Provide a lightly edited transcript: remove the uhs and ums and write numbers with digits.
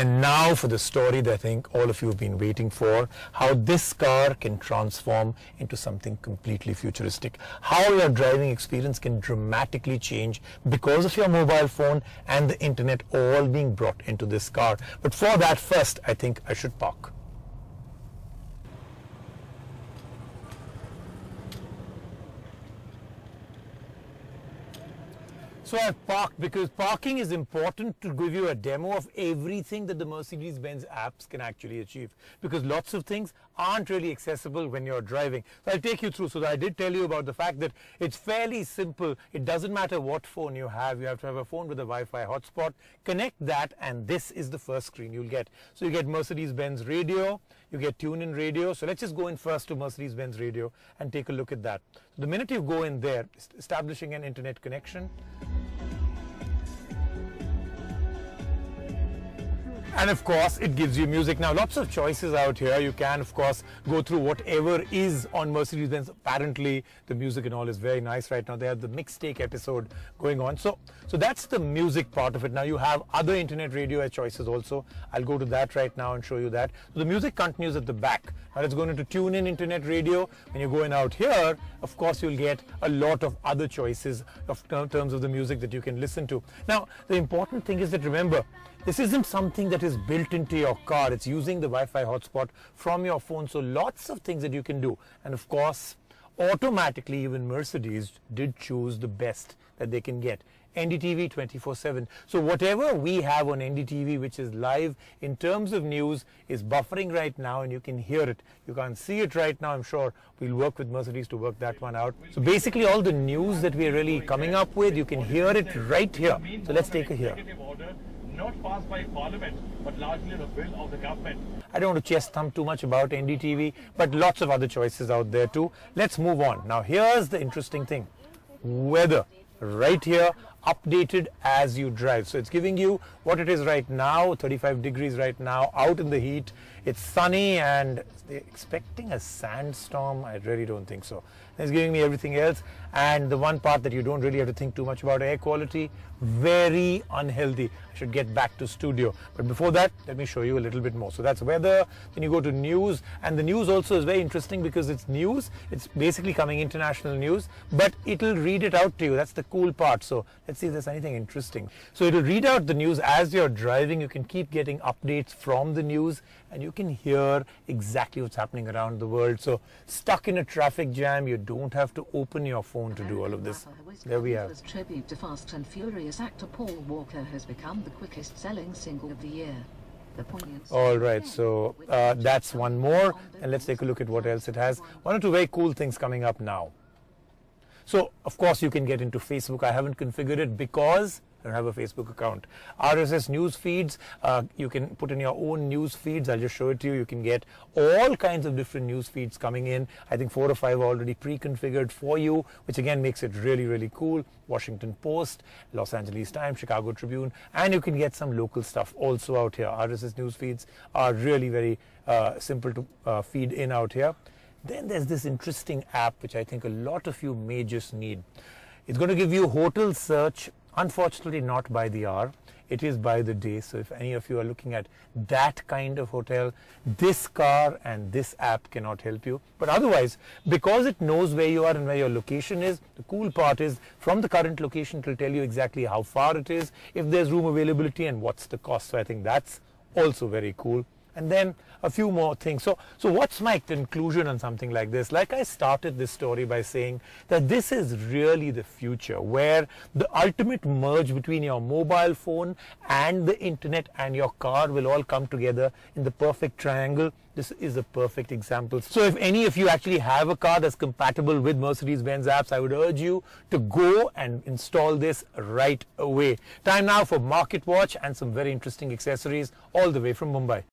And now for the story that I think all of you have been waiting for, how this car can transform into something completely futuristic. How your driving experience can dramatically change because of your mobile phone and the internet all being brought into this car. But for that, first, I think I should park. So I've parked because parking is important to give you a demo of everything that the Mercedes Benz apps can actually achieve, because lots of things aren't really accessible when you're driving. So I'll take you through. So I did tell you about the fact that it's fairly simple. It doesn't matter what phone you have to have a phone with a Wi-Fi hotspot. Connect that and this is the first screen you'll get. So you get Mercedes Benz radio, you get tune-in radio. So let's just go in first to Mercedes Benz radio and take a look at that. So the minute you go in there, establishing an internet connection, and of course it gives you music. Now lots of choices out here. You can of course go through whatever is on Mercedes Benz. Apparently the music and all is very nice right now. They have the mixtape episode going on. So that's the music part of it. Now you have other internet radio choices also. I'll go to that right now and show you that. So the music continues at the back. Now let's go into tune in internet radio. When you go in out here, of course you'll get a lot of other choices in terms of the music that you can listen to. Now the important thing is that, remember, this isn't something that is built into your car. It's using the Wi-Fi hotspot from your phone. So lots of things that you can do. And of course, automatically even Mercedes did choose the best that they can get. NDTV 24/7. So whatever we have on NDTV, which is live in terms of news, is buffering right now and you can hear it. You can't see it right now. I'm sure we'll work with Mercedes to work that one out. So basically all the news that we're really coming up with, you can hear it right here. So let's take a hear. Not passed by Parliament, but largely the will of the government. I don't want to chest thump too much about NDTV, but lots of other choices out there too. Let's move on. Now here's the interesting thing. Weather, right here, updated as you drive. So it's giving you what it is right now, 35 degrees right now, out in the heat. It's sunny and they're expecting a sandstorm. I really don't think so. It's giving me everything else. And the one part that you don't really have to think too much about, air quality, very unhealthy. I should get back to studio. But before that, let me show you a little bit more. So that's weather. Then you go to news. And the news also is very interesting because it's news. It's basically coming international news, but it'll read it out to you. That's the cool part. So let's see if there's anything interesting. So it'll read out the news as you're driving. You can keep getting updates from the news and you can hear exactly what's happening around the world. So stuck in a traffic jam, you don't have to open your phone to do all of this. There we have. Tribute to Fast and Furious actor Paul Walker has become the quickest selling single of the year. All right, so that's one more, and let's take a look at what else it has. One or two very cool things coming up now. So of course you can get into Facebook. I haven't configured it because I don't have a Facebook account. RSS news feeds, you can put in your own news feeds. I'll just show it to you. You can get all kinds of different news feeds coming in. I think 4 or 5 are already pre-configured for you, which again makes it really, really cool. Washington Post, Los Angeles Times, Chicago Tribune, and you can get some local stuff also out here. RSS news feeds are really very simple to feed in out here. Then there's this interesting app which I think a lot of you may just need. It's going to give you hotel search. Unfortunately not by the hour, it is by the day. So if any of you are looking at that kind of hotel, this car and this app cannot help you. But otherwise, because it knows where you are and where your location is, the cool part is from the current location it will tell you exactly how far it is, if there's room availability and what's the cost. So I think that's also very cool. And then a few more things. So what's my conclusion on something like this? Like I started this story by saying that this is really the future, where the ultimate merge between your mobile phone and the internet and your car will all come together in the perfect triangle. This is a perfect example. So if any of you actually have a car that's compatible with Mercedes Benz apps, I would urge you to go and install this right away. Time now for Market Watch and some very interesting accessories all the way from Mumbai.